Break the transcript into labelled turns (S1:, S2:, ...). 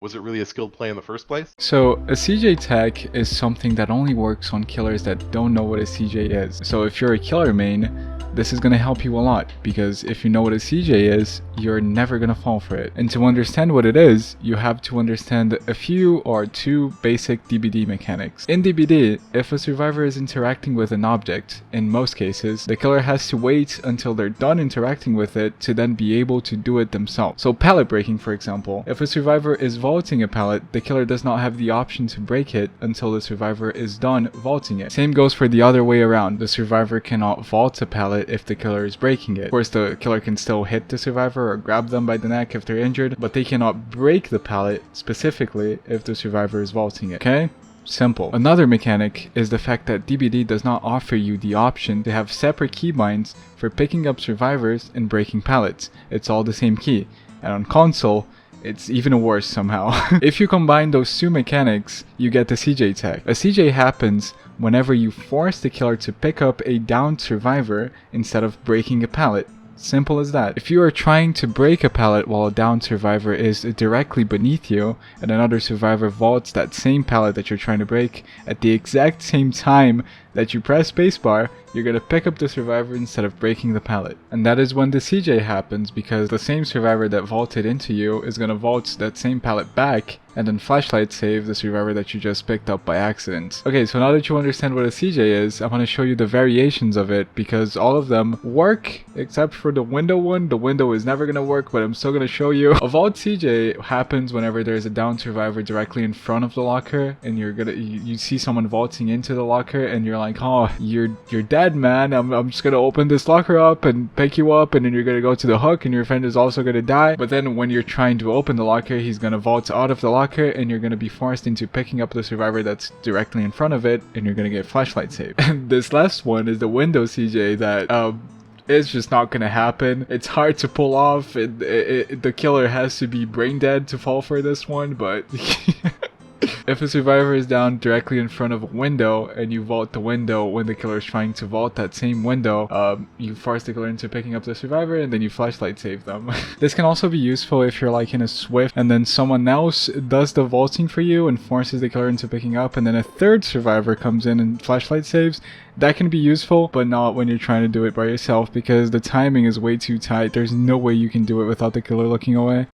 S1: Was it really a skilled play in the first place?
S2: So a CJ tech is something that only works on killers that don't know what a CJ is. So if you're a killer main, this is going to help you a lot, because if you know what a CJ is, you're never going to fall for it. And to understand what it is, you have to understand a few or two basic DBD mechanics. In DBD, if a survivor is interacting with an object, in most cases, the killer has to wait until they're done interacting with it to then be able to do it themselves. So pallet breaking, for example, if a survivor is vaulting a pallet, the killer does not have the option to break it until the survivor is done vaulting it. Same goes for the other way around. The survivor cannot vault a pallet if the killer is breaking it. Of course, the killer can still hit the survivor or grab them by the neck if they're injured, but they cannot break the pallet specifically if the survivor is vaulting it. Okay? Simple. Another mechanic is the fact that DBD does not offer you the option to have separate keybinds for picking up survivors and breaking pallets. It's all the same key. And on console, it's even worse somehow. If you combine those two mechanics, you get the CJ tech. A CJ happens whenever you force the killer to pick up a downed survivor instead of breaking a pallet. Simple as that. If you are trying to break a pallet while a downed survivor is directly beneath you, and another survivor vaults that same pallet that you're trying to break at the exact same time that you press spacebar, you're going to pick up the survivor instead of breaking the pallet. And that is when the CJ happens, because the same survivor that vaulted into you is going to vault that same pallet back and then flashlight save the survivor that you just picked up by accident. Okay, so now that you understand what a CJ is, I want to show you the variations of it, because all of them work except for the window one. The window is never going to work, but I'm still going to show you. A vault CJ happens whenever there's a downed survivor directly in front of the locker, and you see someone vaulting into the locker, and you're like, oh, you're dead, man. I'm just gonna open this locker up and pick you up, and then you're gonna go to the hook and your friend is also gonna die. But then when you're trying to open the locker, he's gonna vault out of the locker and you're gonna be forced into picking up the survivor that's directly in front of it, and you're gonna get flashlight saved. And this last one is the window CJ that it's just not gonna happen. It's hard to pull off. The killer has to be brain dead to fall for this one, but if a survivor is down directly in front of a window and you vault the window when the killer is trying to vault that same window, you force the killer into picking up the survivor and then you flashlight save them. This can also be useful if you're like in a swift and then someone else does the vaulting for you and forces the killer into picking up, and then a third survivor comes in and flashlight saves. That can be useful, but not when you're trying to do it by yourself, because the timing is way too tight. There's no way you can do it without the killer looking away.